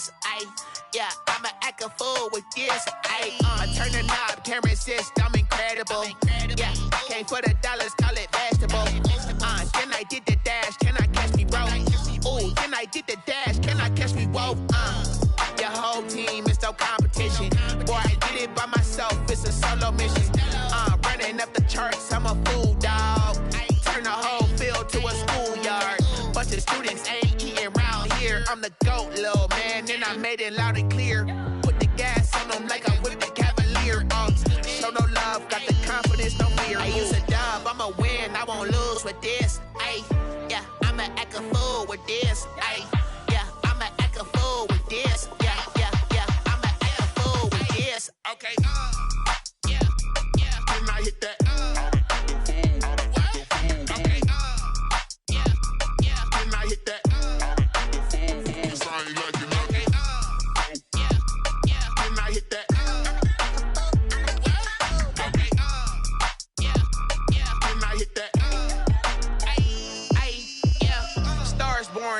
this. Yeah, I'ma act a fool with this. I turn the knob, camera assist, I'm incredible. Yeah, came for the dollars, call it vegetable. Then I did the dash, can I catch me, bro? Ooh, then I did the dash, can I catch me, whoa? Your whole team is no competition. Boy, I did it by myself, it's a solo mission. Running up the charts, I'm a fool, dog. Turn the whole field to a schoolyard. Bunch of students ain't eating round here. I'm the GOAT, little man, and I made it loud and clear. Put the gas on them like I whipped the Cavalier. Show no love, got the confidence, no fear. I use a dub, I'ma win, I won't lose with this. Yeah, I'ma act a fool with this. Yeah, I'ma act a fool with this. Yeah, I'ma act a fool with this. Okay, yeah, can I hit that?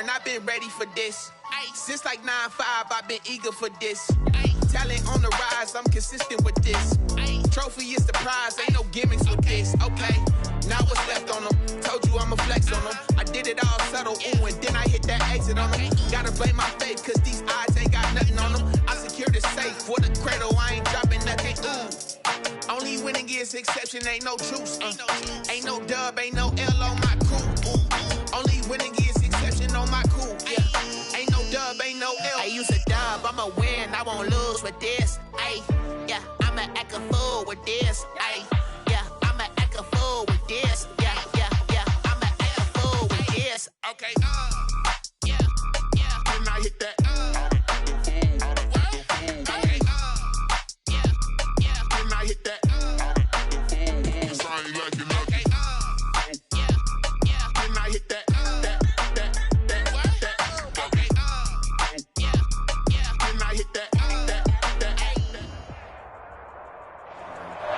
I've been ready for this. Since like 9-5, I've been eager for this. Talent on the rise, I'm consistent with this. Trophy is the prize, ain't no gimmicks with this. Okay, now what's left on them? Told you I'ma flex on them. I did it all subtle, ooh, and then I hit that exit on them. Gotta blame my faith, cause these odds ain't got nothing on them. I secure the safe for the cradle, I ain't dropping nothing, ooh. Only winning is exception, ain't no truce. Ain't no dub, ain't no L on my crew. Ooh. Only winning is exception on my cool, yeah. Ain't no dub, ain't no L. I use a dub, I'ma win, I won't lose with this. Yeah, I'ma act a fool with this. Yeah, I'ma act a fool with this. Yeah, I'ma act a fool with this. Okay, yeah, can I hit that? Okay, yeah, can I hit that? Sound like you know. Okay, yeah, can I hit that?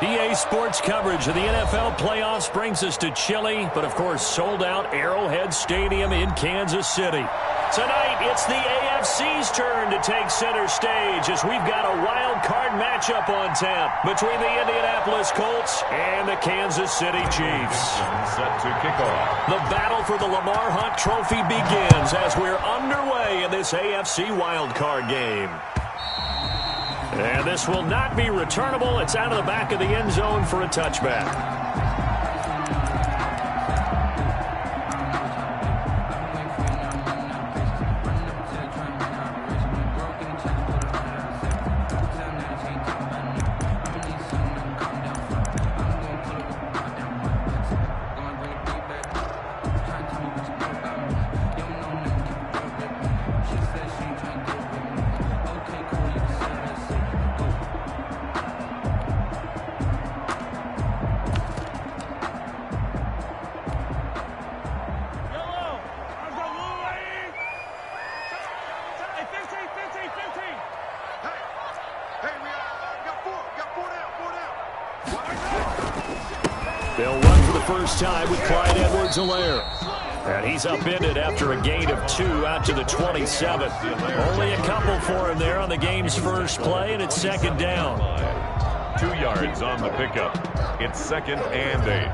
EA Sports coverage of the NFL playoffs brings us to chilly, but of course sold out Arrowhead Stadium in Kansas City. Tonight, it's the AFC's turn to take center stage as we've got a wild card matchup on tap between the Indianapolis Colts and the Kansas City Chiefs. Set to kick off. The battle for the Lamar Hunt Trophy begins as we're underway in this AFC wild card game. And this will not be returnable. It's out of the back of the end zone for a touchback. They'll run for the first time with Clyde Edwards-Helaire. And he's upended after a gain of 2 out to the 27. Only a couple for him there on the game's first play, and it's second down. 2 yards on the pickup. It's 2nd and 8.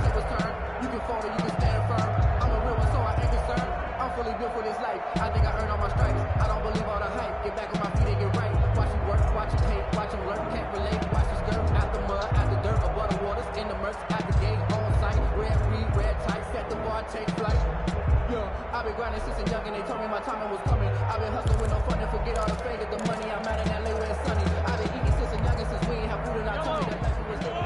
You can fall or you can stand firm. I'm a real one, so I ain't concerned. I'm fully built for this life. I think I earned all my stripes. I don't believe all the hype. Get back on my feet and get right. Watch him work, watch him hate, watch him learn. Can't relate, watch his skirt. Out the mud, out the dirt, above the waters, in the murks, at the gate, on sight. Red read, red tight, set the bar, take flight. Yeah, I've been grinding since a young and they told me my timing was coming. I've been hustling with no fun and forget all the fame, the money. I'm out in LA where it's sunny. I've been eating since a young and since we ain't have food in our tummy. That life we was living.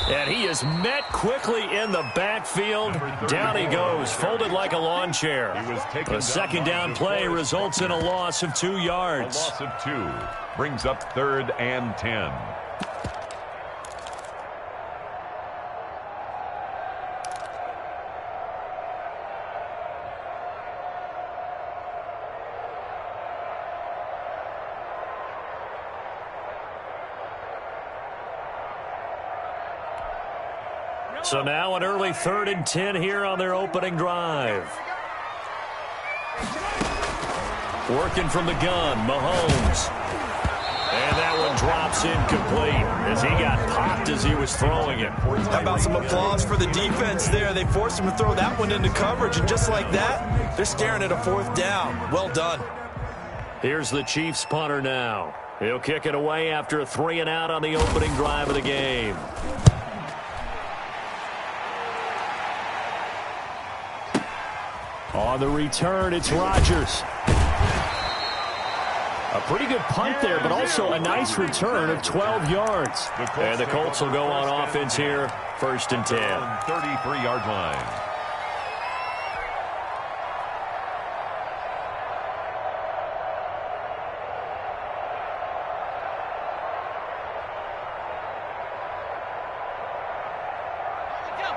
And he is met quickly in the backfield. Down he goes, folded like a lawn chair. A second down play results in a loss of 2 yards. A loss of 2 brings up 3rd and 10. So now an early 3rd and 10 here on their opening drive. Working from the gun, Mahomes. And that one drops incomplete as he got popped as he was throwing it. How about some applause for the defense there? They forced him to throw that one into coverage, and just like that, they're staring at a 4th down. Well done. Here's the Chiefs punter now. He'll kick it away after a 3 and out on the opening drive of the game. On the return, it's Rodgers. A pretty good punt there, but also a nice return of 12 yards. And the Colts will go on offense here, 1st and 10. 33-yard line.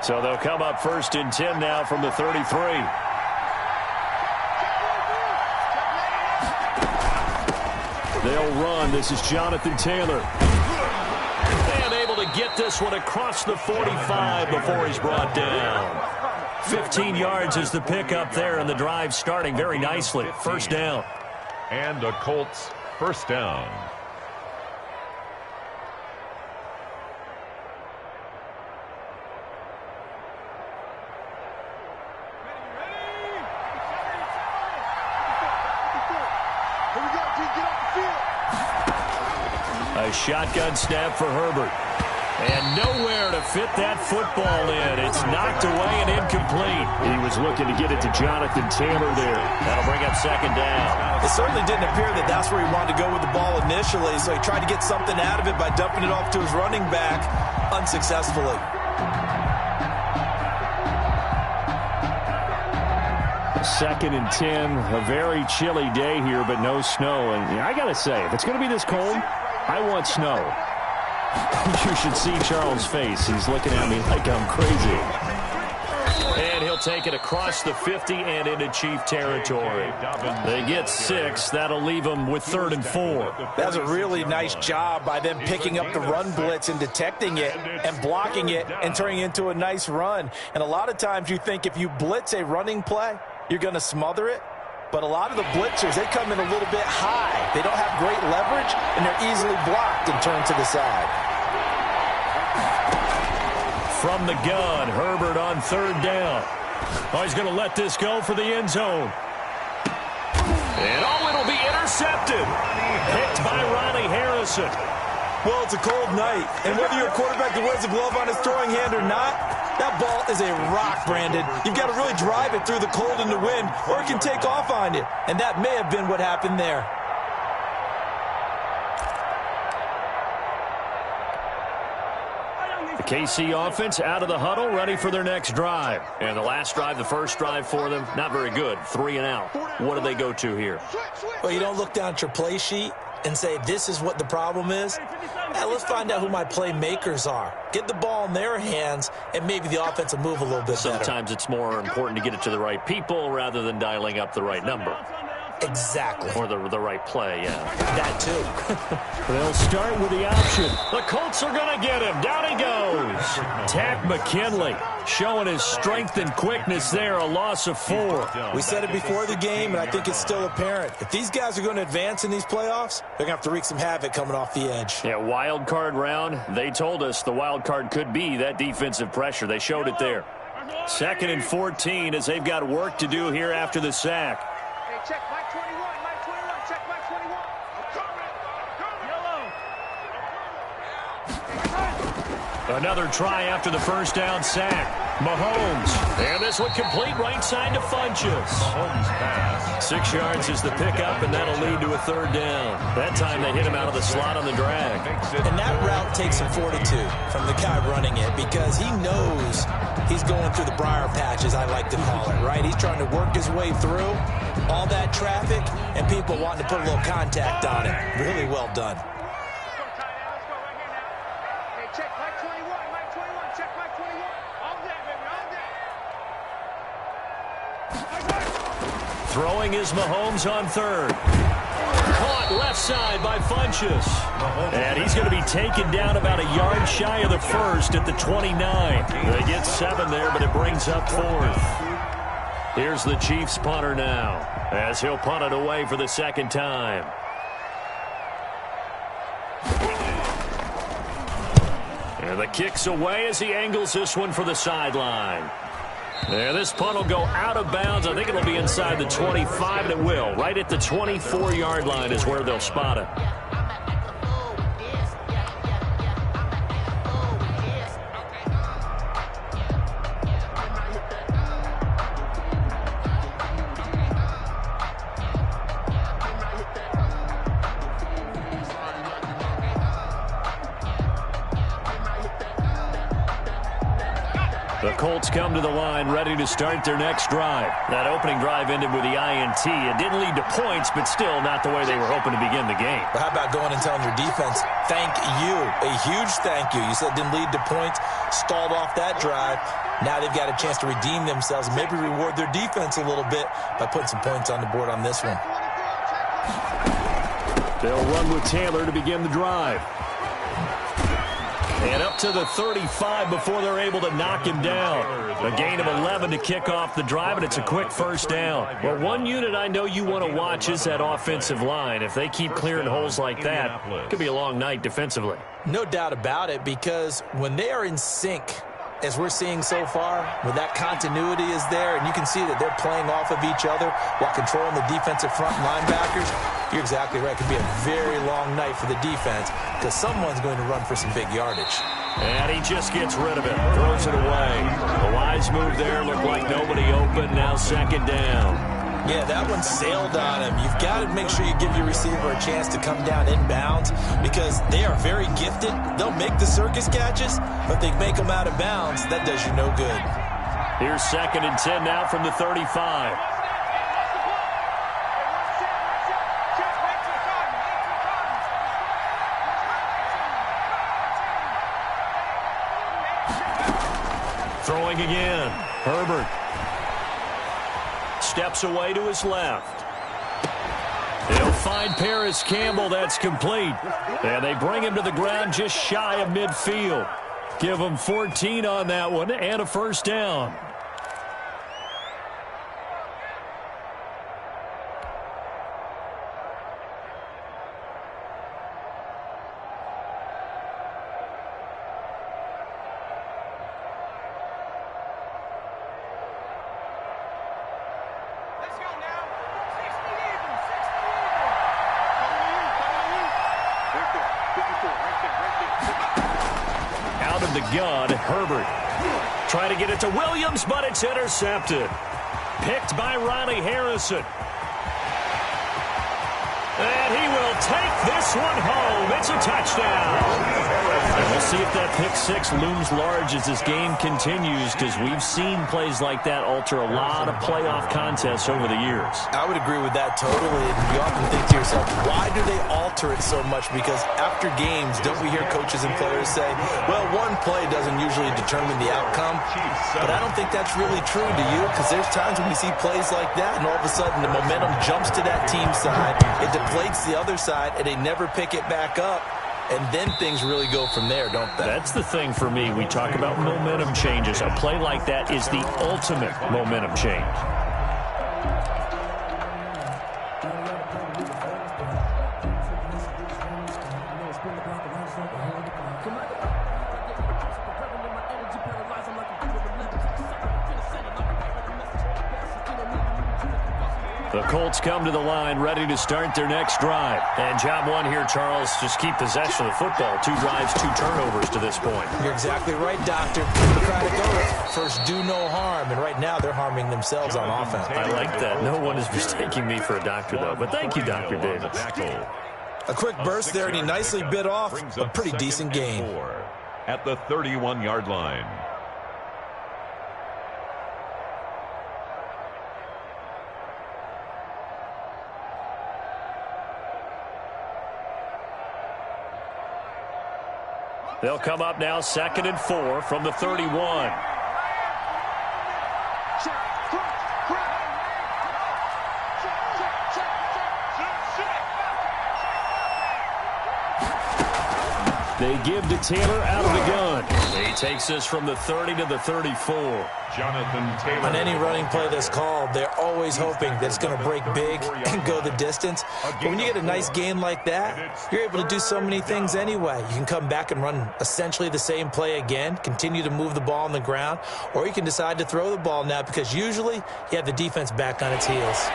So they'll come up 1st and 10 now from the 33. They'll run. This is Jonathan Taylor. And able to get this one across the 45 before he's brought down. 15 yards is the pickup there, and the drive starting very nicely. 1st down. And the Colts 1st down. A shotgun snap for Herbert. And nowhere to fit that football in. It's knocked away and incomplete. He was looking to get it to Jonathan Taylor there. That'll bring up 2nd down. It certainly didn't appear that that's where he wanted to go with the ball initially, so he tried to get something out of it by dumping it off to his running back unsuccessfully. 2nd and 10, a very chilly day here, but no snow. And I got to say, if it's going to be this cold, I want snow. You should see Charles' face. He's looking at me like I'm crazy. And he'll take it across the 50 and into Chief territory. They get 6. That'll leave them with 3rd and 4. That's a really nice job by them picking up the run blitz and detecting it and blocking it and turning it into a nice run. And a lot of times you think if you blitz a running play, you're going to smother it. But a lot of the blitzers, they come in a little bit high. They don't have great leverage, and they're easily blocked and turned to the side. From the gun, Herbert on 3rd down. Oh, he's going to let this go for the end zone. And it'll be intercepted. Picked by Ronnie Harrison. Well, it's a cold night, and whether you're a quarterback that wears a glove on his throwing hand or not, that ball is a rock, Brandon. You've got to really drive it through the cold and the wind, or it can take off on you. And that may have been what happened there. The KC offense out of the huddle, ready for their next drive. And the last drive, the first drive for them, not very good. 3 and out. What do they go to here? Well, you don't look down at your play sheet and say, this is what the problem is. Now, let's find out who my playmakers are. Get the ball in their hands, and maybe the offense will move a little bit better. Sometimes it's more important to get it to the right people rather than dialing up the right number. Exactly. Or the right play, yeah. That too. They'll start with the option. The Colts are going to get him. Down he goes. Takk McKinley showing his strength and quickness there. A loss of 4. We said it before the game, and I think it's still apparent. If these guys are going to advance in these playoffs, they're going to have to wreak some havoc coming off the edge. Yeah, wild card round. They told us the wild card could be that defensive pressure. They showed it there. 2nd and 14 as they've got work to do here after the sack. Check Mike 21, Mike 21, check Mike 21. Yellow. Another try after the first down sack. Mahomes. And this one complete right side to Funchess. Mahomes pass. 6 yards is the pickup, and that'll lead to a 3rd down. That time they hit him out of the slot on the drag. And that route takes some fortitude from the guy running it because he knows he's going through the briar patch, as I like to call it, right? He's trying to work his way through all that traffic and people wanting to put a little contact on it. Really well done. Check Mike 21, Mike 21, check Mike 21. All day, baby, all day. Throwing is Mahomes on 3rd. Caught left side by Funchess. And he's going to be taken down about a yard shy of the first at the 29. They get 7 there, but it brings up 4th. Here's the Chiefs punter now, as he'll punt it away for the second time. And the kick's away as he angles this one for the sideline. And this punt will go out of bounds. I think it'll be inside the 25, and it will. Right at the 24-yard line is where they'll spot it. The Colts come to the line ready to start their next drive. That opening drive ended with the INT. It didn't lead to points, but still not the way they were hoping to begin the game. But how about going and telling your defense, thank you, a huge thank you. You said it didn't lead to points, stalled off that drive. Now they've got a chance to redeem themselves and maybe reward their defense a little bit by putting some points on the board on this one. They'll run with Taylor to begin the drive. And up to the 35 before they're able to knock him down. A gain of 11 to kick off the drive, and it's a quick first down. Well, one unit I know you want to watch is that offensive line. If they keep clearing holes like that, it could be a long night defensively. No doubt about it, because when they are in sync, as we're seeing so far, when that continuity is there, and you can see that they're playing off of each other while controlling the defensive front linebackers, you're exactly right. It could be a very long night for the defense because someone's going to run for some big yardage. And he just gets rid of it, throws it away. A wise move there, looked like nobody open, now second down. Yeah, that one sailed on him. You've got to make sure you give your receiver a chance to come down inbounds because they are very gifted. They'll make the circus catches, but they make them out of bounds. That does you no good. Here's 2nd and 10 now from the 35. Throwing again. Herbert. Steps away to his left. They'll find Paris Campbell. That's complete. And they bring him to the ground just shy of midfield. Give him 14 on that one and a first down. The gun, Herbert. Trying to get it to Williams, but it's intercepted. Picked by Ronnie Harrison. And he will take this one home. It's a touchdown. And we'll see if that pick six looms large as this game continues, because we've seen plays like that alter a lot of playoff contests over the years. I would agree with that totally. You often think to yourself, why do they alter it so much? Because after games, don't we hear coaches and players say, well, one play doesn't usually determine the outcome. But I don't think that's really true, do you? Because there's times when we see plays like that, and all of a sudden the momentum jumps to that team side. It deflates the other side, and they never pick it back up. And then things really go from there, don't they? That's the thing for me. We talk about momentum changes. A play like that is the ultimate momentum change. The Colts come to the line ready to start their next drive. And job one here, Charles, just keep possession of the football. 2 drives, 2 turnovers to this point. You're exactly right, Doctor. The crowd goes. First, do no harm. And right now, they're harming themselves on offense. I like that. No one is mistaking me for a doctor, though. But thank you, Dr. Davis. A quick burst there, and he nicely bit off a pretty decent gain. At the 31-yard line. They'll come up now 2nd and 4 from the 31. They give to Taylor out of the gun. He takes this from the 30 to the 34. Jonathan Taylor. On any running play that's called, they're always hoping that it's going to break big and go the distance. But when you get a nice gain like that, you're able to do so many things anyway. You can come back and run essentially the same play again, continue to move the ball on the ground, or you can decide to throw the ball now because usually you have the defense back on its heels.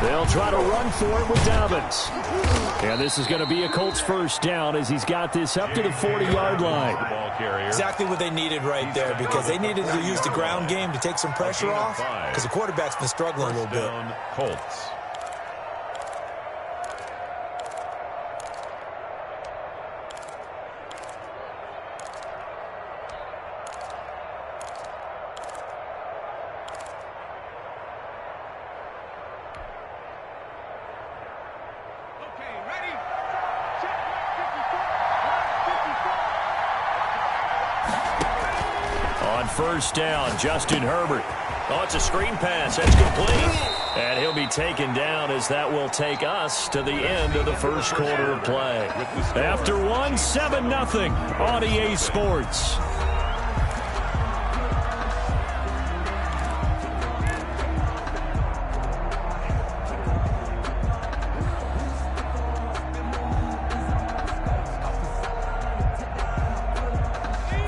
They'll try to run for it with Dobbins. And this is going to be a Colts first down as he's got this up to the 40-yard line. Exactly what they needed right there because they needed to use the ground game to take some pressure off because the quarterback's been struggling a little bit. Colts. First down, Justin Herbert. Oh, it's a screen pass. That's complete. And he'll be taken down as that will take us to the end of the first quarter of play. After one, 7-0 on EA Sports.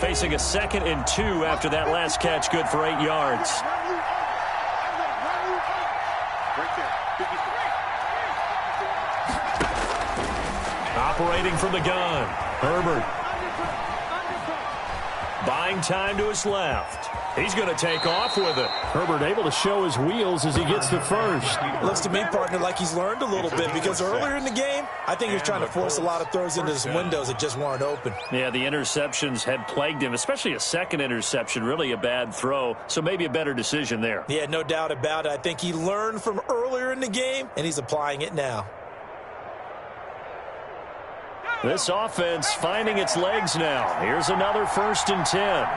Facing a 2nd and 2 after that last catch, good for 8 yards. Operating from the gun, Herbert. Buying time to his left. He's going to take off with it. Herbert able to show his wheels as he gets the first. Looks to me, partner, like he's learned a little bit because earlier in the game, I think he was trying to force a lot of throws into some windows that just weren't open. Yeah, the interceptions had plagued him, especially a second interception, really a bad throw, so maybe a better decision there. Yeah, no doubt about it. I think he learned from earlier in the game, and he's applying it now. This offense finding its legs now. Here's another 1st and 10.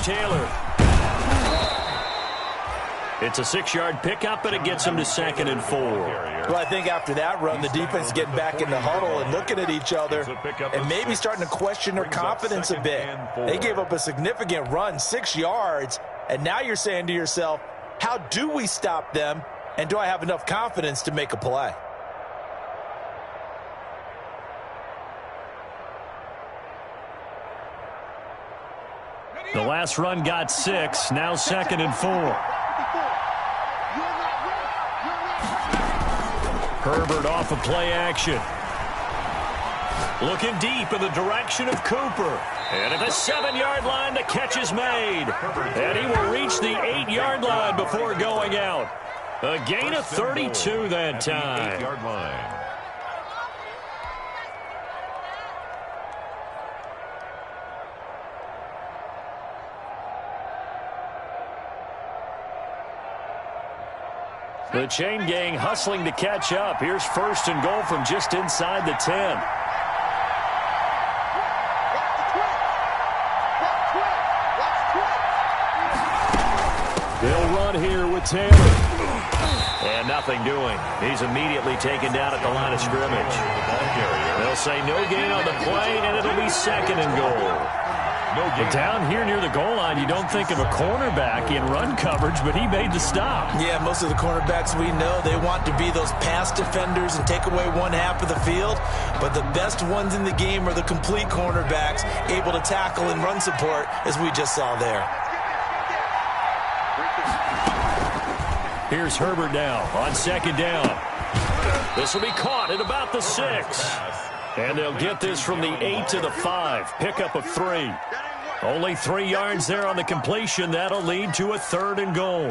Taylor. It's a 6-yard pickup, but it gets him to 2nd and 4. Well, I think after that run, the defense is getting back in the huddle and looking at each other and maybe starting to question their confidence a bit. They gave up a significant run, 6 yards, and now you're saying to yourself, how do we stop them, and do I have enough confidence to make a play? The last run got 6, now 2nd and 4. Herbert off of play action. Looking deep in the direction of Cooper. And at the 7-yard line, the catch is made. And he will reach the 8-yard line before going out. A gain of 32 that time. 8-yard line. The chain gang hustling to catch up. Here's 1st and goal from just inside the 10. They'll run here with Taylor. And nothing doing. He's immediately taken down at the line of scrimmage. They'll say no gain on the play, and it'll be 2nd and goal. But down here near the goal line, you don't think of a cornerback in run coverage, but he made the stop. Yeah, most of the cornerbacks we know, they want to be those pass defenders and take away one half of the field. But the best ones in the game are the complete cornerbacks, able to tackle and run support, as we just saw there. Here's Herbert now on 2nd down. This will be caught at about the 6. And they'll get this from the 8 to the 5. Pickup of 3. Only 3 yards there on the completion. That'll lead to a 3rd and goal.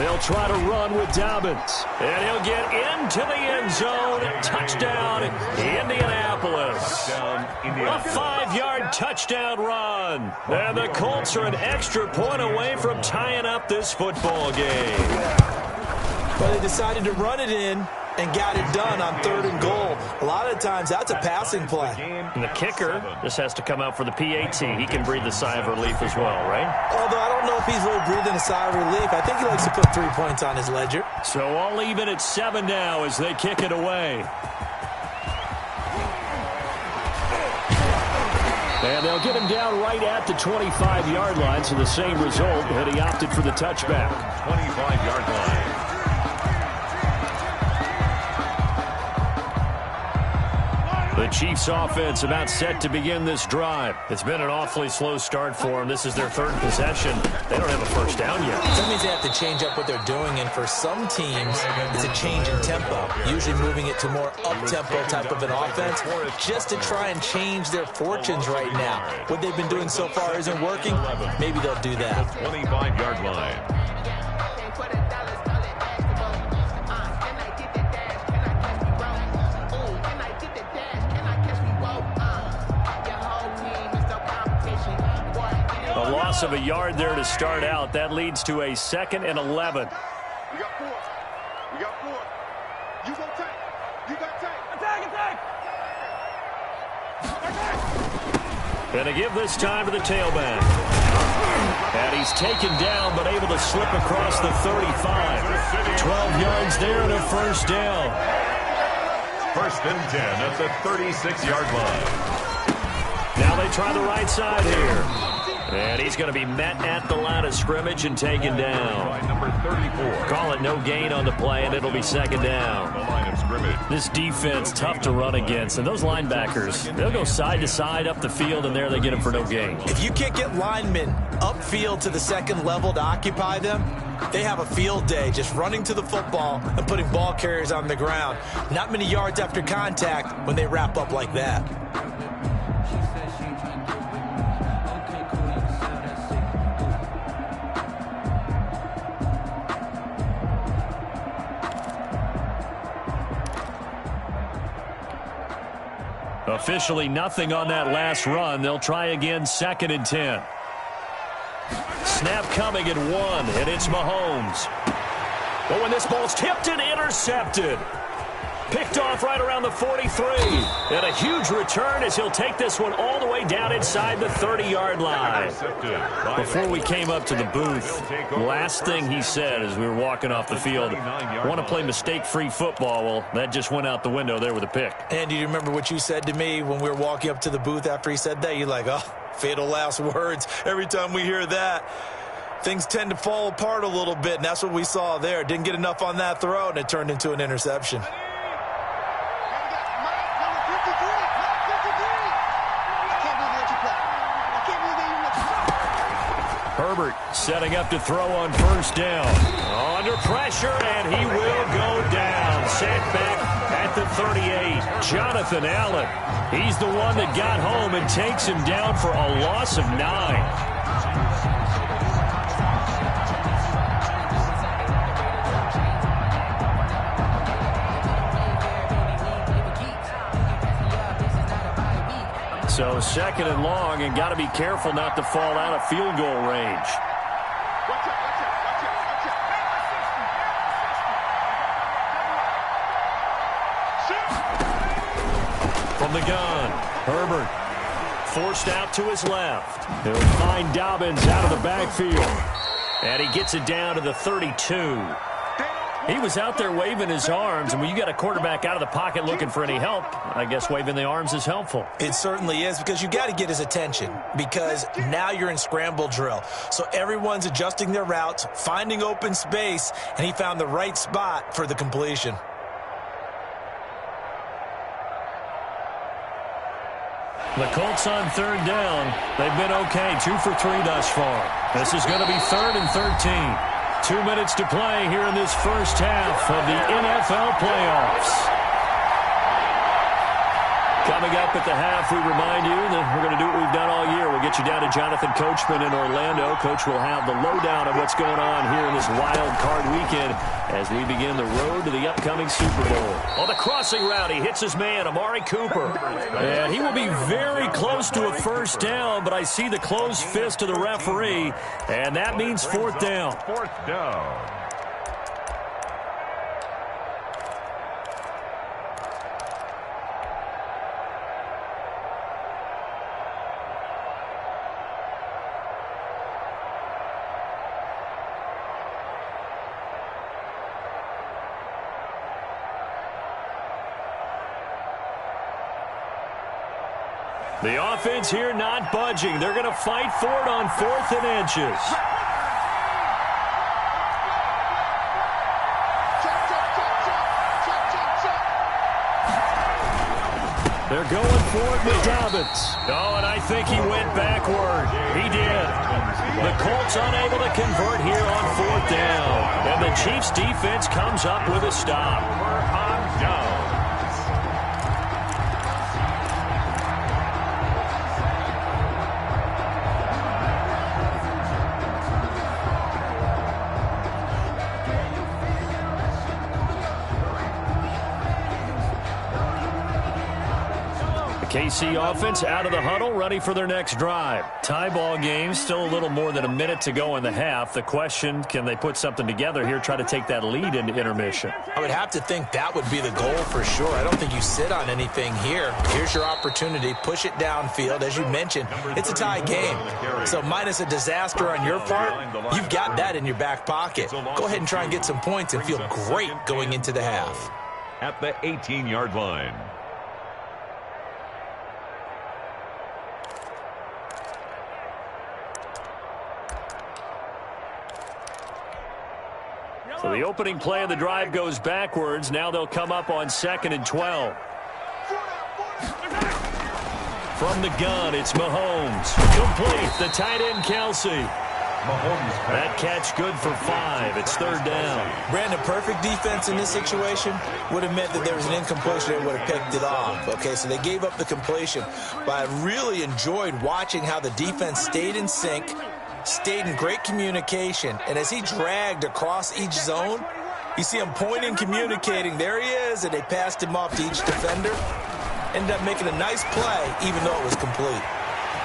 They'll try to run with Dobbins. And he'll get into the end zone. Touchdown, Indianapolis. A 5-yard touchdown run. And the Colts are an extra point away from tying up this football game. But they decided to run it in and got it done on 3rd and goal. A lot of times, that's a passing play. And the kicker just has to come out for the PAT. He can breathe a sigh of relief as well, right? Although I don't know if he's really breathing a sigh of relief. I think he likes to put 3 points on his ledger. So I'll leave it at 7 now as they kick it away. And they'll get him down right at the 25-yard line, so the same result, and he opted for the touchback. 25-yard line. The Chiefs offense about set to begin this drive. It's been an awfully slow start for them. This is their 3rd possession. They don't have a first down yet. That means they have to change up what they're doing, and for some teams, it's a change in tempo, usually moving it to more up-tempo type of an offense, just to try and change their fortunes right now. What they've been doing so far isn't working. Maybe they'll do that. 25-yard line. Of a yard there to start out. That leads to a 2nd and 11. We got 4. We got 4. You go take. You got take. Attack. And to give this time to the tailback. And he's taken down but able to slip across the 35. 12 yards there and a first down. 1st and 10 at the 36-yard line. Now they try the right side here. And he's going to be met at the line of scrimmage and taken down. Number 34. Call it no gain on the play, and it'll be 2nd down. The line of scrimmage. This defense, tough to run against. And those linebackers, they'll go side to side up the field, and there they get them for no gain. If you can't get linemen upfield to the 2nd level to occupy them, they have a field day just running to the football and putting ball carriers on the ground. Not many yards after contact when they wrap up like that. Officially nothing on that last run. They'll try again, 2nd and 10. Snap coming at 1, and it's Mahomes. But when this ball's tipped and intercepted. Picked off right around the 43. And a huge return as he'll take this one all the way down inside the 30-yard line. Before we came up to the booth, last thing he said as we were walking off the field, want to play mistake-free football. Well, that just went out the window there with a pick. And do you remember what you said to me when we were walking up to the booth after he said that? You're like, oh, fatal last words. Every time we hear that, things tend to fall apart a little bit, and that's what we saw there. Didn't get enough on that throw, and it turned into an interception. Herbert setting up to throw on 1st down. Under pressure, and he will go down. Set back at the 38. Jonathan Allen. He's the one that got home and takes him down for a loss of 9. So 2nd and long, and got to be careful not to fall out of field goal range. From the gun, Herbert forced out to his left. He'll find Dobbins out of the backfield. And he gets it down to the 32. He was out there waving his arms, and when you got a quarterback out of the pocket looking for any help, I guess waving the arms is helpful. It certainly is, because you got to get his attention, because now you're in scramble drill. So everyone's adjusting their routes, finding open space, and he found the right spot for the completion. The Colts on 3rd down. They've been okay, 2 for 3 thus far. This is going to be 3rd and 13. 2 minutes to play here in this first half of the NFL playoffs. Coming up at the half, we remind you that we're going to do what we've done all year. We'll get get you down to Jonathan Coachman in Orlando. Coach will have the lowdown of what's going on here in this wild card weekend as we begin the road to the upcoming Super Bowl. On the crossing route, he hits his man, Amari Cooper. And he will be very close to a first down, but I see the closed fist of the referee, and that means fourth down. Fourth down. The offense here not budging. They're going to fight for it on 4th and inches. They're going for it with Dobbins. Oh, and I think he went backward. He did. The Colts unable to convert here on 4th down. And the Chiefs defense comes up with a stop. On down. KC offense out of the huddle, ready for their next drive. Tie ball game, still a little more than a minute to go in the half. The question, can they put something together here, try to take that lead into intermission? I would have to think that would be the goal for sure. I don't think you sit on anything here. Here's your opportunity. Push it downfield. As you mentioned, it's a tie game. So minus a disaster on your part, you've got that in your back pocket. Go ahead and try and get some points and feel great going into the half. At the 18-yard line. So the opening play of the drive goes backwards. Now they'll come up on 2nd and 12. From the gun, it's Mahomes. Complete. The tight end, Kelsey. That catch good for 5. It's 3rd down. Brandon, perfect defense in this situation would have meant that there was an incompletion. They would have picked it off. Okay, so they gave up the completion. But I really enjoyed watching how the defense stayed in sync, stayed in great communication, and as he dragged across each zone, you see him pointing, communicating. There he is, and they passed him off to each defender. Ended up making a nice play, even though it was complete.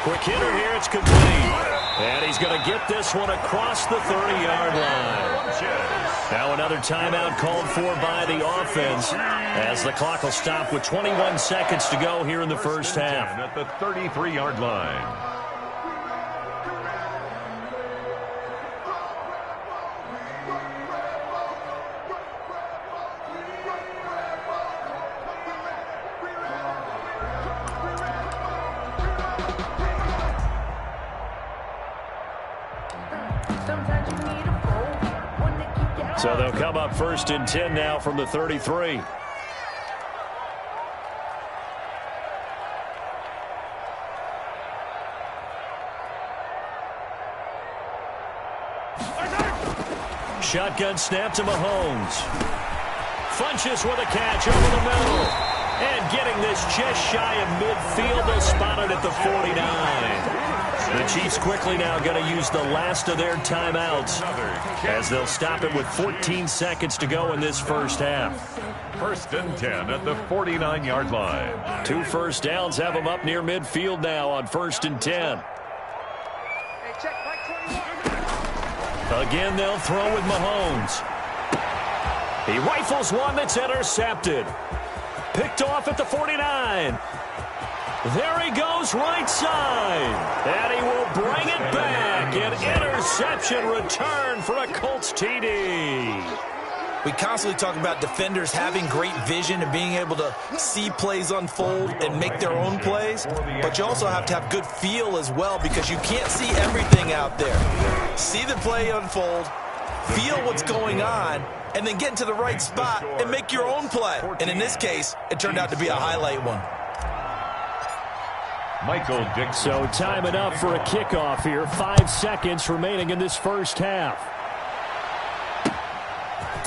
Quick hitter here, it's complete. And he's going to get this one across the 30-yard line. Now another timeout called for by the offense as the clock will stop with 21 seconds to go here in the first half. At the 33-yard line. So they'll come up 1st and 10 now from the 33. Shotgun snap to Mahomes. Funches with a catch over the middle. And getting this just shy of midfield. They'll spot it at the 49. The Chiefs quickly now going to use the last of their timeouts as they'll stop it with 14 seconds to go in this first half. 1st and 10 at the 49-yard line. 2 first downs have them up near midfield now on 1st and 10. Again, they'll throw with Mahomes. He rifles one that's intercepted. Picked off at the 49. There he goes right side. And he will bring it back. An interception return for a Colts TD. We constantly talk about defenders having great vision and being able to see plays unfold and make their own plays. But you also have to have good feel as well because you can't see everything out there. See the play unfold, feel what's going on, and then get into the right spot and make your own play. And in this case, it turned out to be a highlight one. Michael Dixon. So time enough for a kickoff here. 5 seconds remaining in this first half.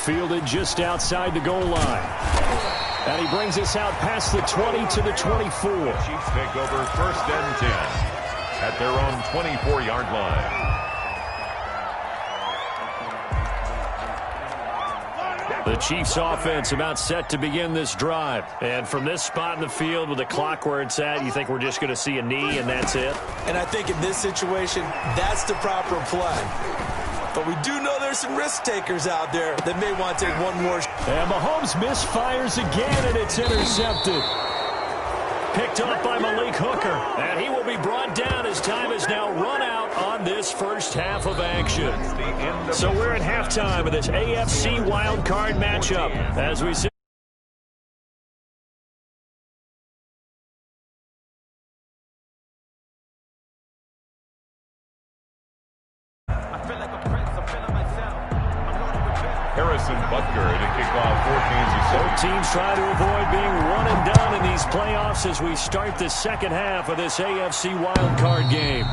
Fielded just outside the goal line. And he brings us out past the 20 to the 24. Chiefs take over 1st and 10. at their own 24-yard line. The Chiefs offense about set to begin this drive. And from this spot in the field with the clock where it's at, you think we're just going to see a knee and that's it? And I think in this situation, that's the proper play. But we do know there's some risk takers out there that may want to take one more. And Mahomes misfires again, and it's intercepted. Picked up by Malik Hooker. And he will be brought down as time is now run out on this first half of action. So we're at halftime of this AFC wildcard matchup. As we see. Harrison Butker to kick off for Kansas City. Both teams try to avoid being one and done in these playoffs as we start the second half of this AFC wildcard game.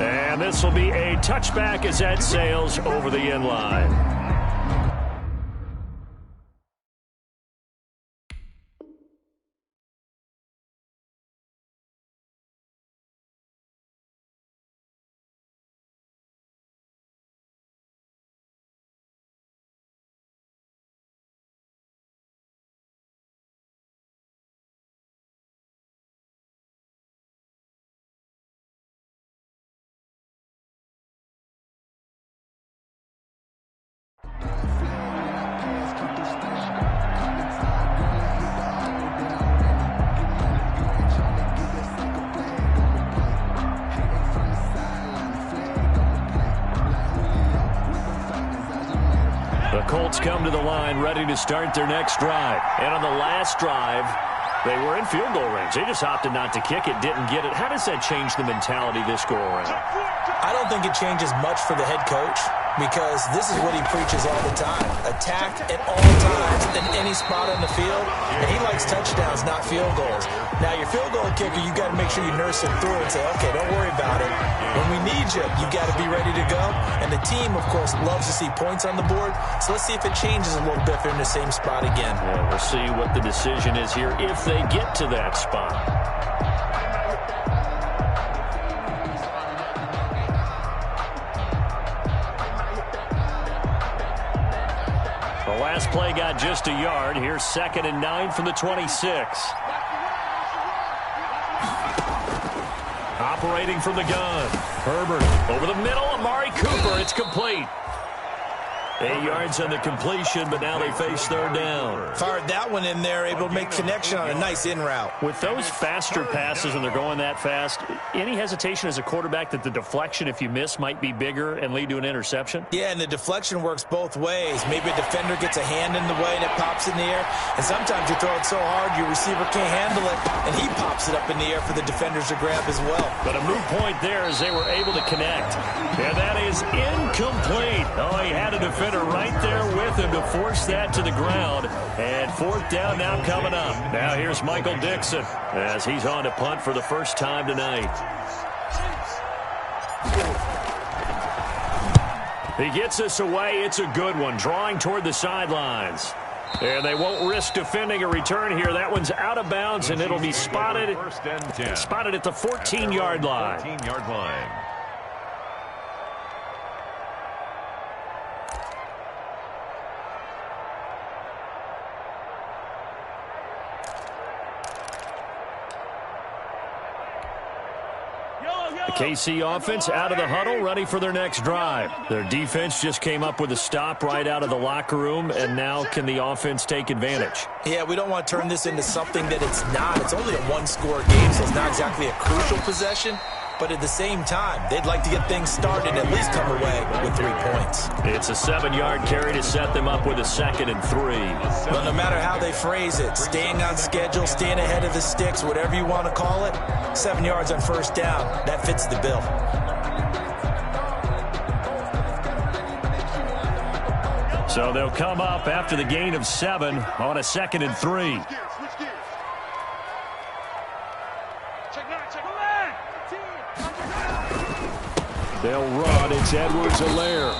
And this will be a touchback as that sails over the end line. The Colts come to the line ready to start their next drive. And on the last drive, they were in field goal range. They just opted not to kick it, didn't get it. How does that change the mentality this go around? I don't think it changes much for the head coach because this is what he preaches all the time. Attack at all times in any spot on the field. And he likes touchdowns, not field goals. Now, your field goal kicker, you got to make sure you nurse him through and say, okay, don't worry about it. When we need you, you got to be ready to go. And the team, of course, loves to see points on the board. So let's see if it changes a little bit if they're in the same spot again. Yeah, we'll see what the decision is here if they get to that spot. The last play got just a yard. Here's 2nd and 9 from the 26. Operating from the gun. Herbert over the middle. Amari Cooper. It's complete. 8 yards on the completion, but now they face third down. Fired that one in there, able to make connection on a nice in route. With those faster passes and they're going that fast, any hesitation as a quarterback that the deflection, if you miss, might be bigger and lead to an interception? Yeah, and the deflection works both ways. Maybe a defender gets a hand in the way and it pops in the air. And sometimes you throw it so hard your receiver can't handle it, and he pops it up in the air for the defenders to grab as well. But a moot point there as they were able to connect. And that is incomplete. Oh, he had a defender right there with him to force that to the ground. And 4th down now coming up. Now here's Michael Dixon as he's on to punt for the first time tonight. He gets us away. It's a good one, drawing toward the sidelines. And they won't risk defending a return here. That one's out of bounds, and it'll be spotted at the 14-yard line. 14-yard line. The KC offense out of the huddle, ready for their next drive. Their defense just came up with a stop right out of the locker room, and now can the offense take advantage? Yeah, we don't want to turn this into something that it's not. It's only a one-score game, so it's not exactly a crucial possession. But at the same time, they'd like to get things started and at least come away with 3 points. It's a 7-yard carry to set them up with a 2nd and 3. Well, no matter how they phrase it, staying on schedule, staying ahead of the sticks, whatever you want to call it, 7 yards on first down, that fits the bill. So they'll come up after the gain of 7 on a 2nd and 3. They'll run. It's Edwards-Helaire.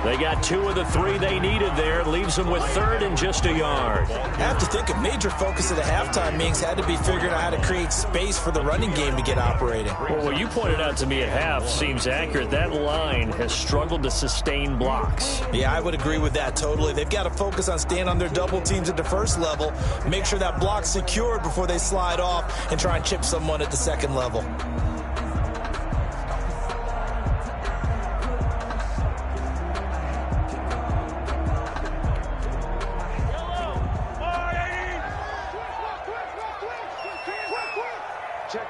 They got 2 of the 3 they needed there. Leaves them with 3rd and just a yard. I have to think a major focus of the halftime meetings had to be figuring out how to create space for the running game to get operating. Well, what you pointed out to me at half seems accurate. That line has struggled to sustain blocks. Yeah, I would agree with that totally. They've got to focus on staying on their double teams at the first level, make sure that block's secured before they slide off and try and chip someone at the second level.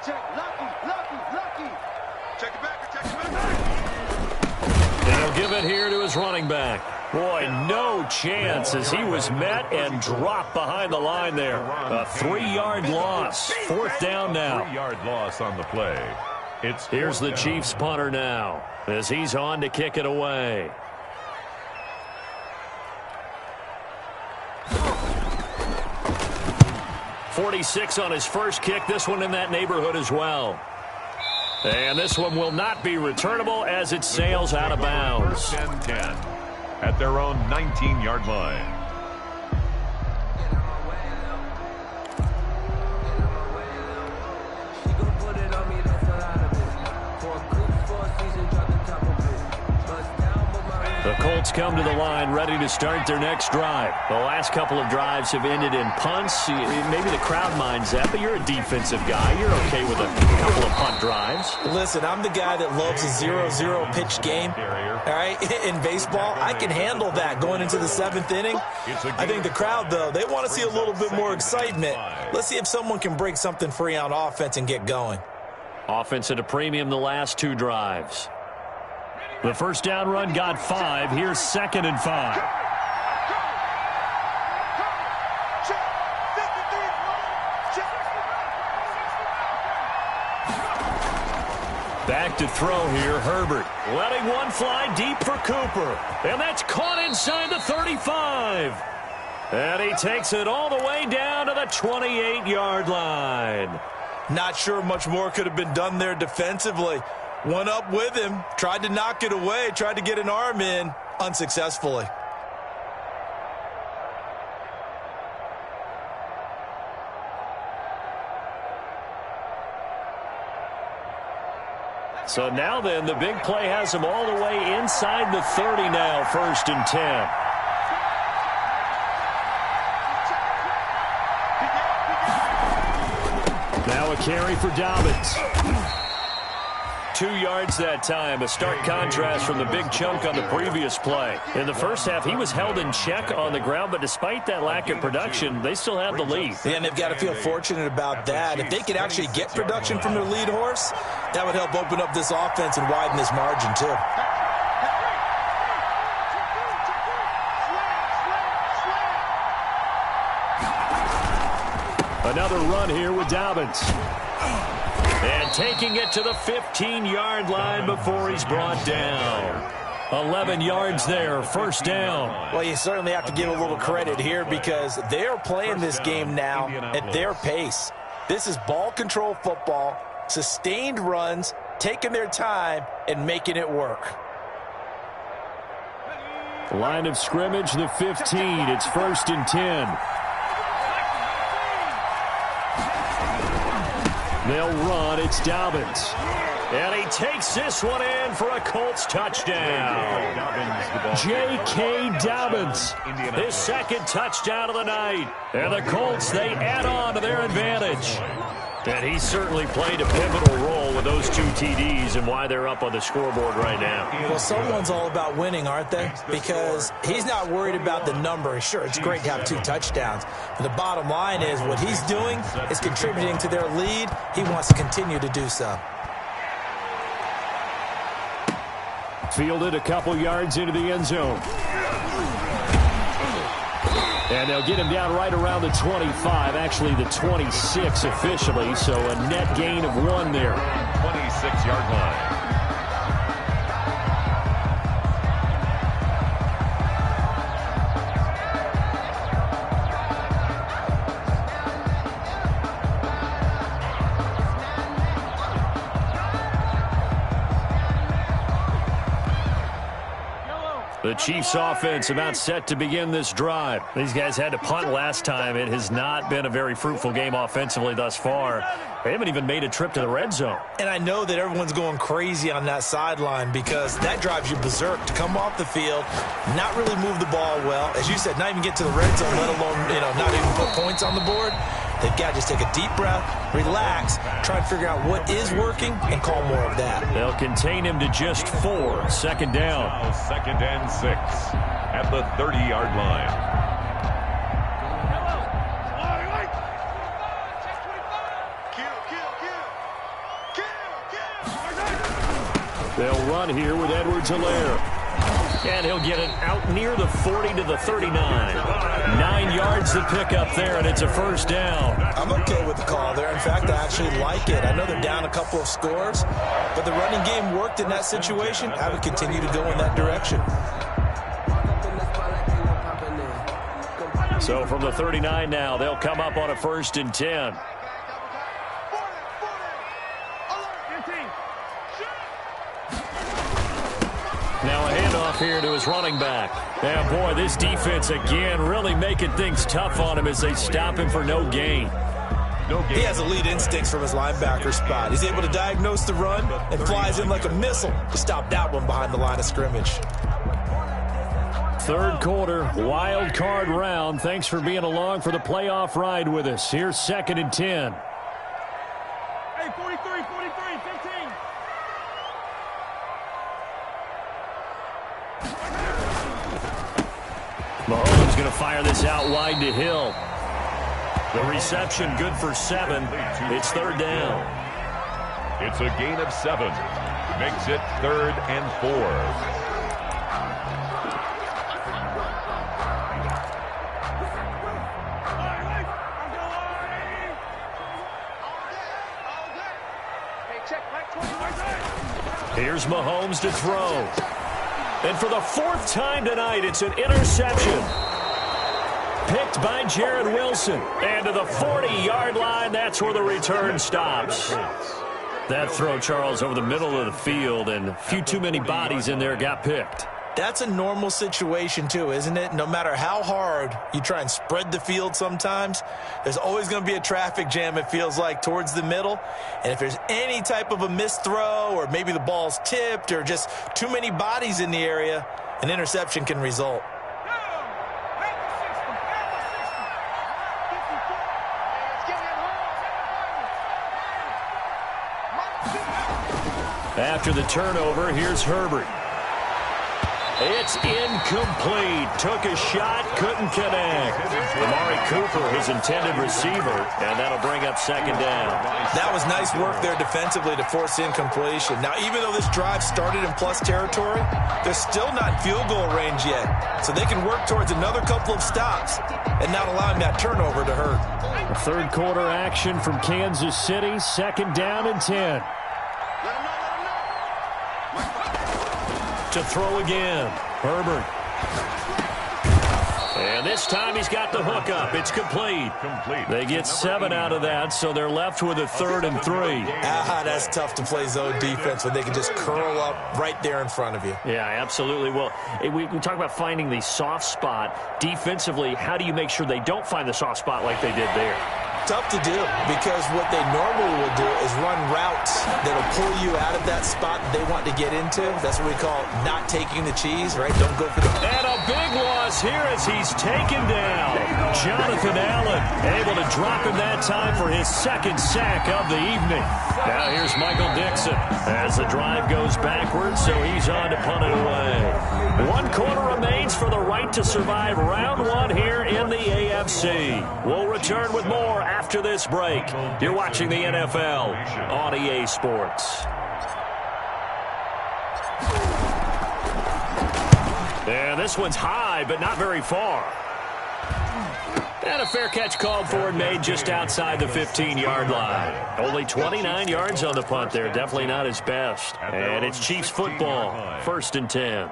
Check. Lucky. Check it back. And he'll give it here to his running back. Boy, no chance as he was met and dropped behind the line there. A 3-yard loss. 4th down now. 3-yard loss on the play. Here's the Chiefs punter now as he's on to kick it away. .46 on his first kick. This one in that neighborhood as well. And this one will not be returnable as it sails out of bounds. 10-10 at their own 19-yard line. The Colts come to the line ready to start their next drive. The last couple of drives have ended in punts. Maybe the crowd minds that, but you're a defensive guy. You're okay with a couple of punt drives. Listen, I'm the guy that loves a 0-0 pitch game. All right, in baseball, I can handle that going into the 7th inning. I think the crowd, though, they want to see a little bit more excitement. Let's see if someone can break something free on offense and get going. Offense at a premium the last 2 drives. The first down run got 5. Here's 2nd and 5. Back to throw here, Herbert. Letting one fly deep for Cooper. And that's caught inside the 35. And he takes it all the way down to the 28-yard line. Not sure much more could have been done there defensively. Went up with him, tried to knock it away, tried to get an arm in, unsuccessfully. So now then, the big play has him all the way inside the 30 now, 1st and 10. Now a carry for Dobbins. 2 yards that time, a stark contrast from the big chunk on the previous play. In the first half, he was held in check on the ground, but despite that lack of production, they still have the lead. Yeah, and they've got to feel fortunate about that. If they could actually get production from their lead horse, that would help open up this offense and widen this margin, too. Another run here with Dobbins. And taking it to the 15-yard line before he's brought down. 11 yards there, 1st down. Well, you certainly have to give a little credit here because they're playing this game now at their pace. This is ball control football, sustained runs, taking their time, and making it work. Line of scrimmage, the 15. It's 1st and 10. They'll run. It's Dobbins. And he takes this one in for a Colts touchdown. J.K. Dobbins, his 2nd touchdown of the night. And the Colts, they add on to their advantage. And he certainly played a pivotal role with those 2 TDs and why they're up on the scoreboard right now. Well, someone's all about winning, aren't they? Because he's not worried about the number. Sure, it's great to have 2 touchdowns. But the bottom line is what he's doing is contributing to their lead. He wants to continue to do so. Fielded a couple yards into the end zone. And they'll get him down right around the 25, actually the 26 officially, so a net gain of 1 there. 26-yard line. The Chiefs offense about set to begin this drive. These guys had to punt last time. It has not been a very fruitful game offensively thus far. They haven't even made a trip to the red zone. And I know that everyone's going crazy on that sideline because that drives you berserk to come off the field, not really move the ball well. As you said, not even get to the red zone, let alone, not even put points on the board. They've got to just take a deep breath, relax, try and figure out what is working, and call more of that. They'll contain him to just 4. Second down. Now 2nd and 6 at the 30-yard line. They'll run here with Edwards-Helaire. And he'll get it out near the 40 to the 39. 9 yards to pick up there, and it's a first down. I'm okay with the call there. In fact, I actually like it. I know they're down a couple of scores, but the running game worked in that situation. I would continue to go in that direction. So from the 39 now, they'll come up on a 1st and 10. Now a handoff here to his running back. Yeah, boy, this defense again really making things tough on him as they stop him for no gain. He has elite instincts from his linebacker spot. He's able to diagnose the run and flies in like a missile to stop that one behind the line of scrimmage. 3rd quarter, wild card round. Thanks for being along for the playoff ride with us. Here's 2nd and 10. Hey, 43, 15. Mahomes going to fire this out wide to Hill. The reception good for 7. It's 3rd down. It's a gain of 7. Makes it 3rd and 4. Here's Mahomes to throw. And for the 4th time tonight, it's an interception. Picked by Jared Wilson. And to the 40-yard line, that's where the return stops. That throw, Charles, over the middle of the field, and a few too many bodies in there got picked. That's a normal situation, too, isn't it? No matter how hard you try and spread the field sometimes, there's always going to be a traffic jam, it feels like, towards the middle. And if there's any type of a missed throw or maybe the ball's tipped or just too many bodies in the area, an interception can result. After the turnover, here's Herbert. It's incomplete. Took a shot, couldn't connect. Amari Cooper, his intended receiver, and that'll bring up 2nd down. That was nice work there defensively to force incompletion. Now, even though this drive started in plus territory, they're still not field goal range yet. So they can work towards another couple of stops and not allowing that turnover to hurt. 3rd quarter action from Kansas City. 2nd down and 10. To throw again. Herbert. And this time he's got the hook up. It's complete. They get 7 out of that, so they're left with a 3rd and 3. That's tough to play zone defense when they can just curl up right there in front of you. Yeah, absolutely. Well, we talk about finding the soft spot. Defensively, how do you make sure they don't find the soft spot like they did there? Tough to do because what they normally will do is run routes that'll pull you out of that spot that they want to get into. That's what we call not taking the cheese, right? Don't go for the... And a big loss here as he's taken down. Jonathan Allen able to drop him that time for his 2nd sack of the evening. Now here's Michael Dixon as the drive goes backwards, so he's on to punt it away. 1 quarter remains for the right to survive round 1 here in the AFC. We'll return with more after this break. You're watching the NFL on EA Sports. And this one's high, but not very far. And a fair catch called for and made just outside the 15-yard line. Only 29 yards on the punt there. Definitely not his best. And it's Chiefs football. 1st and 10.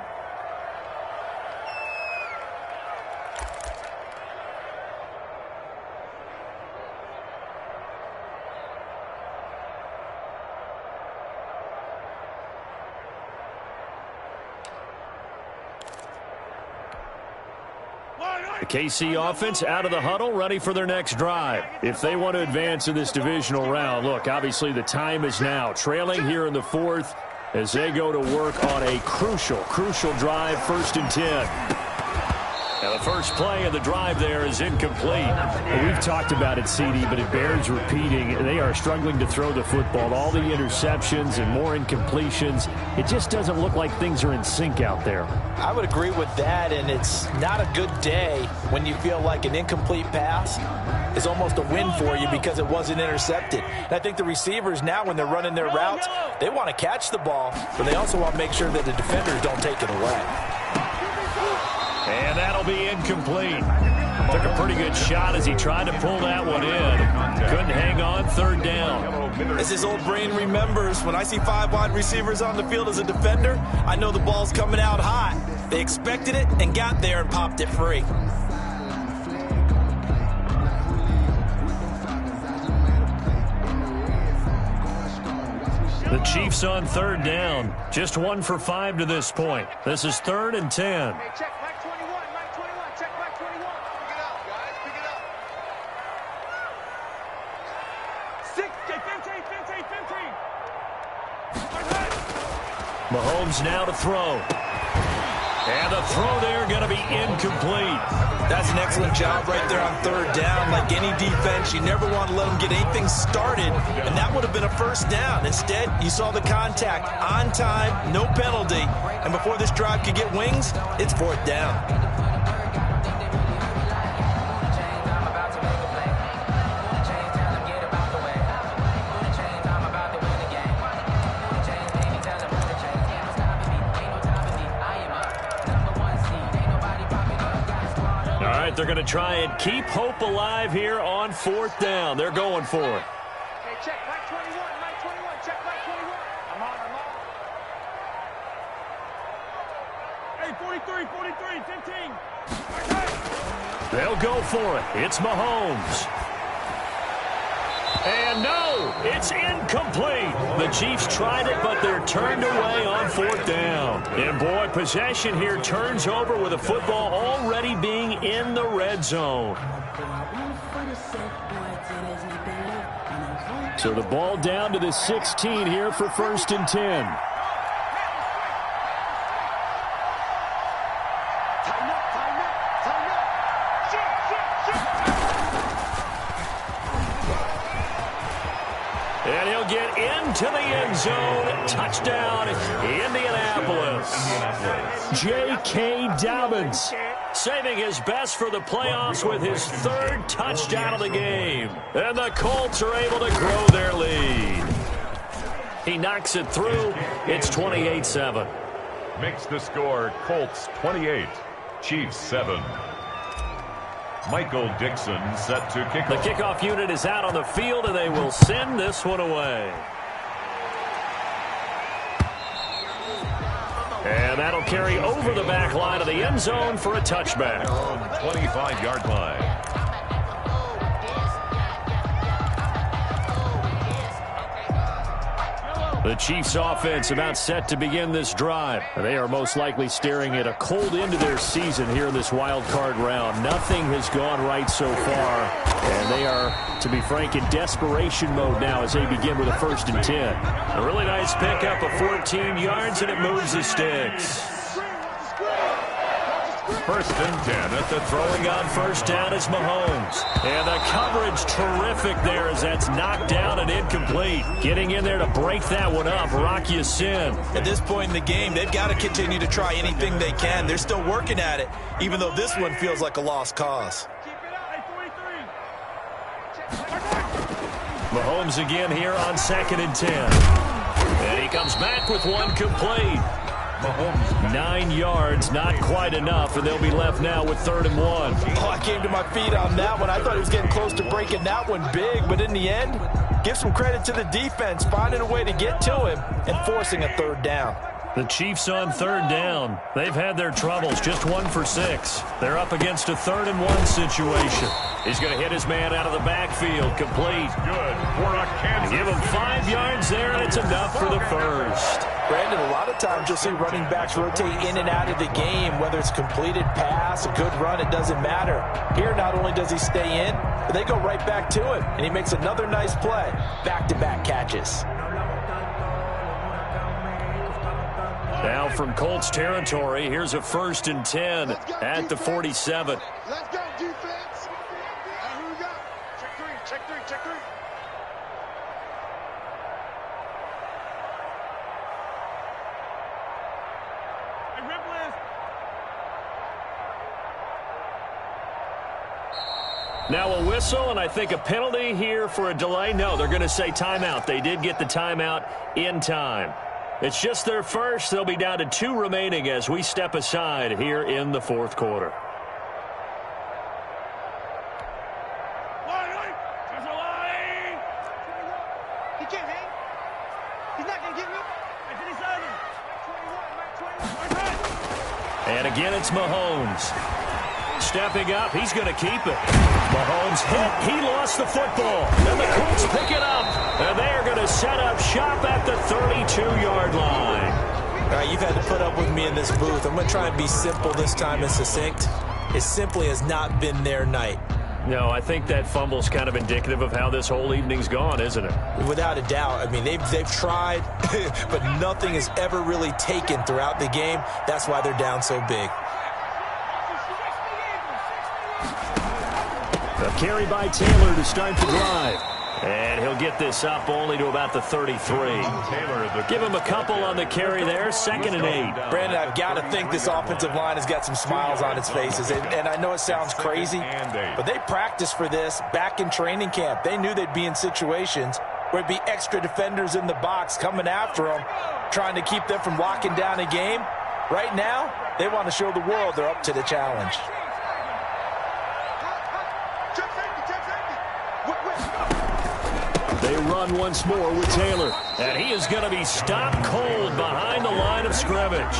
The KC offense out of the huddle, ready for their next drive. If they want to advance in this divisional round, look, obviously the time is now. Trailing here in the fourth as they go to work on a crucial drive, 1st and 10. Now the first play of the drive there is incomplete. Well, we've talked about it, CD, but it bears repeating. They are struggling to throw the football. All the interceptions and more incompletions. It just doesn't look like things are in sync out there. I would agree with that, and it's not a good day when you feel like an incomplete pass is almost a win for you because it wasn't intercepted. And I think the receivers now, when they're running their routes, they want to catch the ball, but they also want to make sure that the defenders don't take it away. And that'll be incomplete. Took a pretty good shot as he tried to pull that one in. Couldn't hang on, 3rd down. As his old brain remembers, when I see 5 wide receivers on the field as a defender, I know the ball's coming out hot. They expected it and got there and popped it free. The Chiefs on 3rd down. Just 1 for 5 to this point. This is 3rd and 10. Hey, check back 21, Mike 21, check back 21. Pick it up, guys, pick it up. 15. Mahomes now to throw. And the throw there going to be incomplete. That's an excellent job right there on 3rd down. Like any defense, you never want to let them get anything started, and that would have been a 1st down. Instead, you saw the contact on time, no penalty, and before this drive could get wings, it's 4th down. They're going to try and keep hope alive here on 4th down. They're going for it. Hey, check Mike 21, Mike 21, check Mike 21. I'm on. Hey, 43, 15. They'll go for it. It's Mahomes. And no, it's incomplete. The Chiefs tried it, but they're turned away on 4th down. And boy, possession here turns over with the football already being in the red zone. So the ball down to the 16 here for 1st and 10. And he'll get into the end zone. Touchdown, Indianapolis. J.K. Dobbins saving his best for the playoffs with his 3rd touchdown of the game. And the Colts are able to grow their lead. He knocks it through. It's 28-7. Makes the score Colts 28, Chiefs 7. Michael Dixon set to kick off. The kickoff unit is out on the field, and they will send this one away. And that'll carry over the back line of the end zone for a touchback. 25-yard line. The Chiefs offense about set to begin this drive. They are most likely staring at a cold end of their season here in this wild card round. Nothing has gone right so far, and they are, to be frank, in desperation mode now as they begin with a 1st and 10. A really nice pickup of 14 yards, and it moves the sticks. 1st and 10 at the throwing on 1st down is Mahomes. And the coverage terrific there as that's knocked down and incomplete. Getting in there to break that one up, Rock Ya-Sin. At this point in the game, they've got to continue to try anything they can. They're still working at it, even though this one feels like a lost cause. Mahomes again here on 2nd and 10. And he comes back with one complete. Mahomes 9 yards, not quite enough, and they'll be left now with 3rd and 1. Oh, I came to my feet on that one. I thought he was getting close to breaking that one big, but in the end, give some credit to the defense, finding a way to get to him and forcing a 3rd down. The Chiefs on 3rd down. They've had their troubles, just 1 for 6. They're up against a 3rd and 1 situation. He's going to hit his man out of the backfield, complete. Good for a Kansas. Give him 5 yards there, and it's enough for the 1st. Brandon, a lot of times you'll see running backs rotate in and out of the game, whether it's completed pass, a good run, it doesn't matter. Here, not only does he stay in, but they go right back to him, and he makes another nice play. Back-to-back catches. Now from Colts territory, here's a 1st and 10 at the 47. Let's go, defense. Here we go. Check three, check three, check three. Now a whistle, and I think a penalty here for a delay. No, they're going to say timeout. They did get the timeout in time. It's just their first. They'll be down to 2 remaining as we step aside here in the 4th quarter. He can't hang. He's not going to get me. And again, it's Mahomes. Stepping up, he's going to keep it. Mahomes hit, he lost the football. And the Colts pick it up. And they are going to set up shop at the 32-yard line. All right, you've had to put up with me in this booth. I'm going to try and be simple this time and succinct. It simply has not been their night. No, I think that fumble's kind of indicative of how this whole evening's gone, isn't it? Without a doubt. I mean, they've tried, but nothing has ever really taken throughout the game. That's why they're down so big. A carry by Taylor to start the drive. And he'll get this up only to about the 33. Give him a couple on the carry there, 2nd and 8. Brandon, I've got to think this offensive line has got some smiles on its faces. And I know it sounds crazy, but they practiced for this back in training camp. They knew they'd be in situations where it'd be extra defenders in the box coming after them, trying to keep them from locking down a game. Right now, they want to show the world they're up to the challenge. They run once more with Taylor. And he is going to be stopped cold behind the line of scrimmage.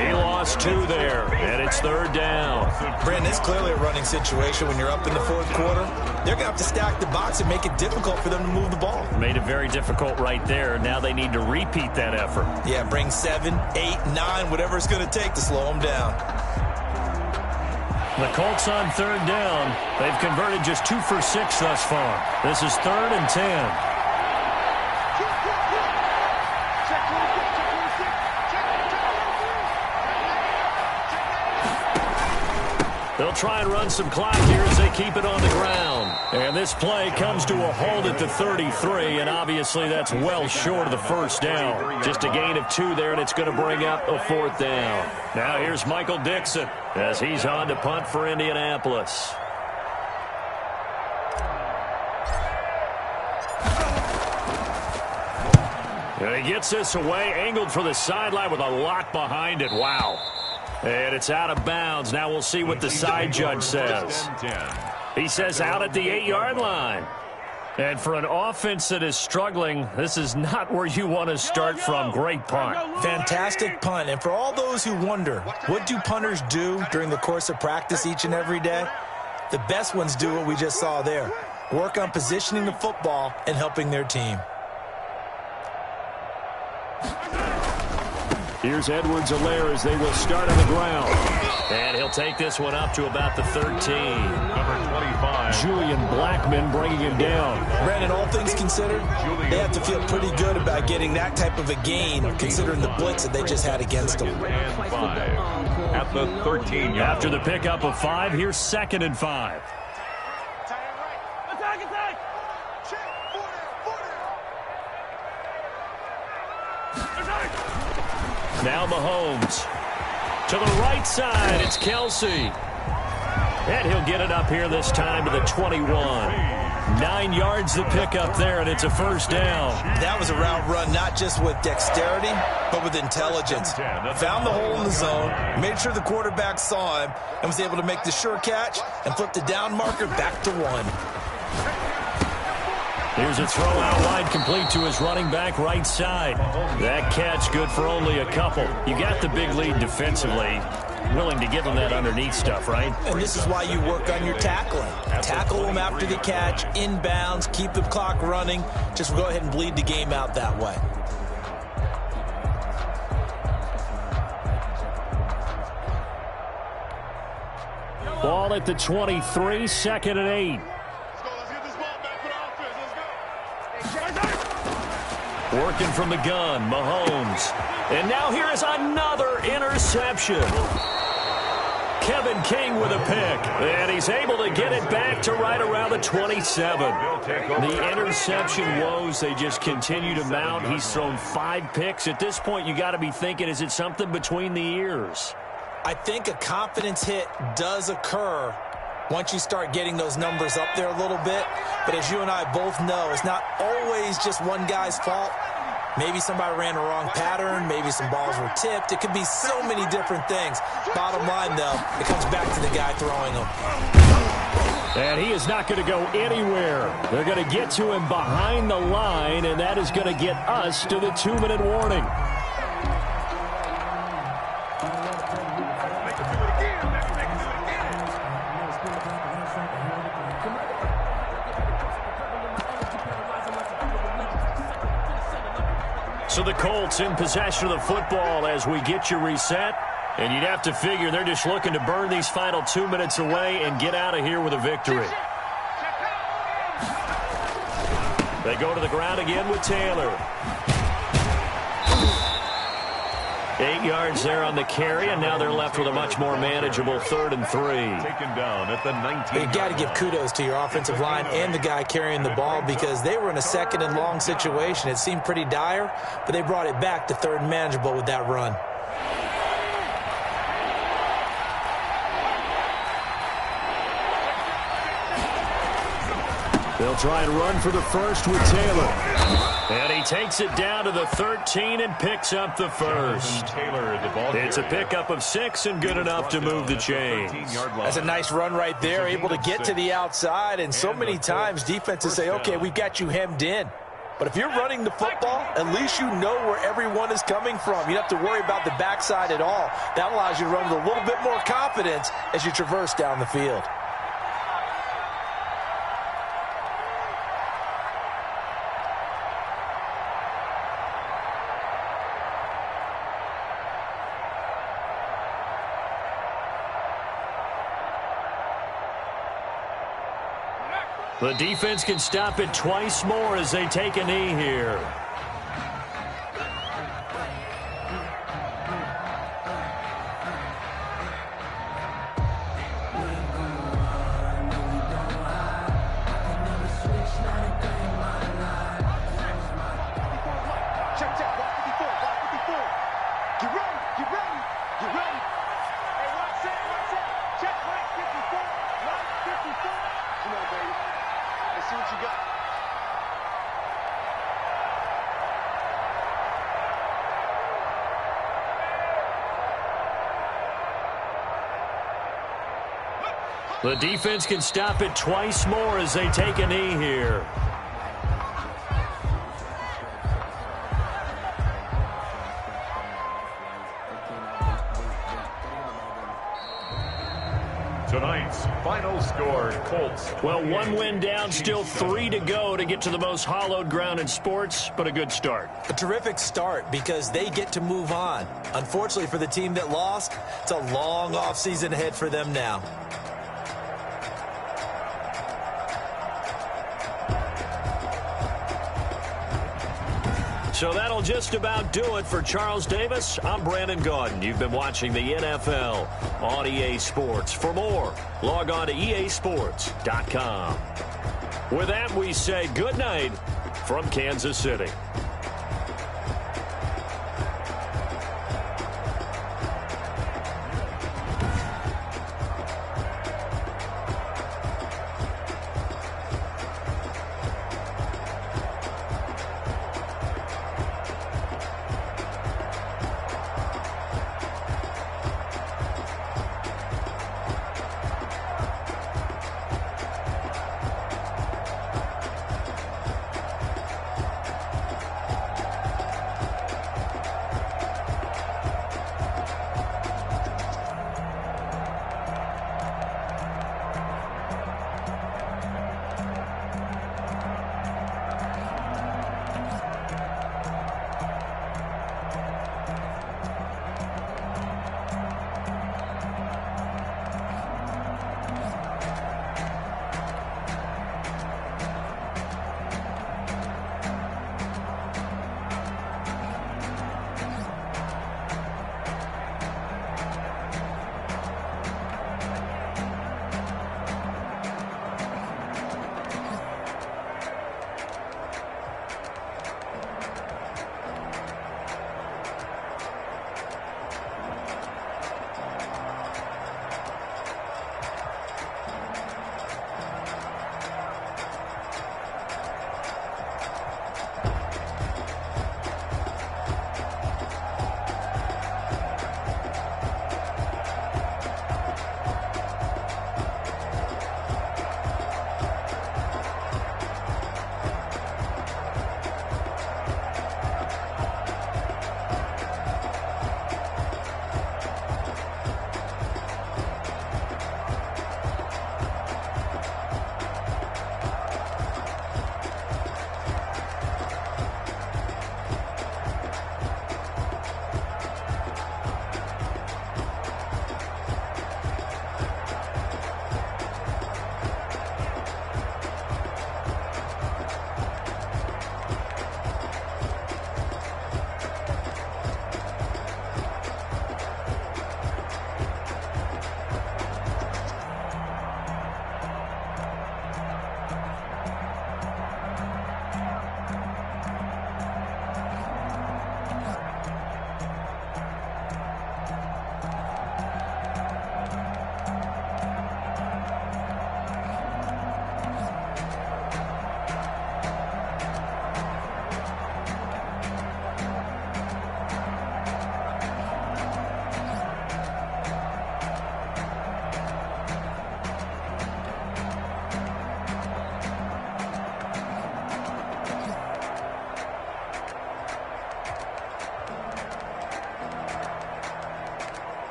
He lost 2 there, and it's 3rd down. Brandon, it's clearly a running situation when you're up in the 4th quarter. They're going to have to stack the box and make it difficult for them to move the ball. Made it very difficult right there. Now they need to repeat that effort. Yeah, bring 7, 8, 9, whatever it's going to take to slow them down. The Colts on 3rd down. They've converted just 2 for 6 thus far. This is 3rd and 10. They'll try and run some clock here as they keep it on the ground. And this play comes to a halt at the 33, and obviously that's well short of the 1st down. Just a gain of 2 there, and it's going to bring up a 4th down. Now here's Michael Dixon as he's on to punt for Indianapolis. And he gets this away, angled for the sideline with a lot behind it. Wow. And it's out of bounds. Now we'll see what the side judge says. He says out at the 8-yard line. And for an offense that is struggling, this is not where you want to start from. Great punt. Fantastic punt. And for all those who wonder, what do punters do during the course of practice each and every day? The best ones do what we just saw there. Work on positioning the football and helping their team. Here's Edwards-Helaire as they will start on the ground. And he'll take this one up to about the 13. Number 25. Julian Blackmon bringing him down. Brandon, all things considered, they have to feel pretty good about getting that type of a gain, considering the blitz that they just had against them. And 5 at the 13-yard. After the pickup of 5, here's 2nd and 5. Now Mahomes. To the right side, it's Kelsey. And he'll get it up here this time to the 21. 9 yards to pick up there, and it's a 1st down. That was a route run, not just with dexterity, but with intelligence. Found the hole in the zone, made sure the quarterback saw him, and was able to make the sure catch and flip the down marker back to 1. Here's a throw out wide, complete to his running back right side. That catch good for only a couple. You got the big lead defensively. Willing to give him that underneath stuff, right? And this is why you work on your tackling. Tackle him after the catch, inbounds, keep the clock running. Just go ahead and bleed the game out that way. Ball at the 23, 2nd and 8. Let's get this ball back for the offense. Let's go. Working from the gun, Mahomes. And now here is another interception. Kevin King with a pick, and he's able to get it back to right around the 27. The interception woes, they just continue to mount. He's thrown 5 picks. At this point, you got to be thinking, is it something between the ears? I think a confidence hit does occur once you start getting those numbers up there a little bit. But as you and I both know, it's not always just one guy's fault. Maybe somebody ran the wrong pattern. Maybe some balls were tipped. It could be so many different things. Bottom line, though, it comes back to the guy throwing them. And he is not going to go anywhere. They're going to get to him behind the line, and that is going to get us to the 2-minute warning. So the Colts in possession of the football as we get you reset. And you'd have to figure they're just looking to burn these final 2 minutes away and get out of here with a victory. They go to the ground again with Taylor. 8 yards there on the carry, and now they're left with a much more manageable 3rd and 3. Taken down at the 19. You got to give kudos to your offensive line and the guy carrying the ball because they were in a 2nd and long situation. It seemed pretty dire, but they brought it back to 3rd and manageable with that run. They'll try and run for the first with Taylor. And he takes it down to the 13 and picks up the first. It's a pickup of 6 and good enough to move the chains. That's a nice run right there, able to get to the outside. And so many times defenses say, okay, we've got you hemmed in. But if you're running the football, at least you know where everyone is coming from. You don't have to worry about the backside at all. That allows you to run with a little bit more confidence as you traverse down the field. The defense can stop it twice more as they take a knee here. The defense can stop it twice more as they take a knee here. Tonight's final score, Colts. Well, 1 win down, still 3 to go to get to the most hallowed ground in sports, but a good start. A terrific start because they get to move on. Unfortunately for the team that lost, it's a long offseason ahead for them now. So that'll just about do it for Charles Davis. I'm Brandon Gaudin. You've been watching the NFL on EA Sports. For more, log on to easports.com. With that, we say good night from Kansas City.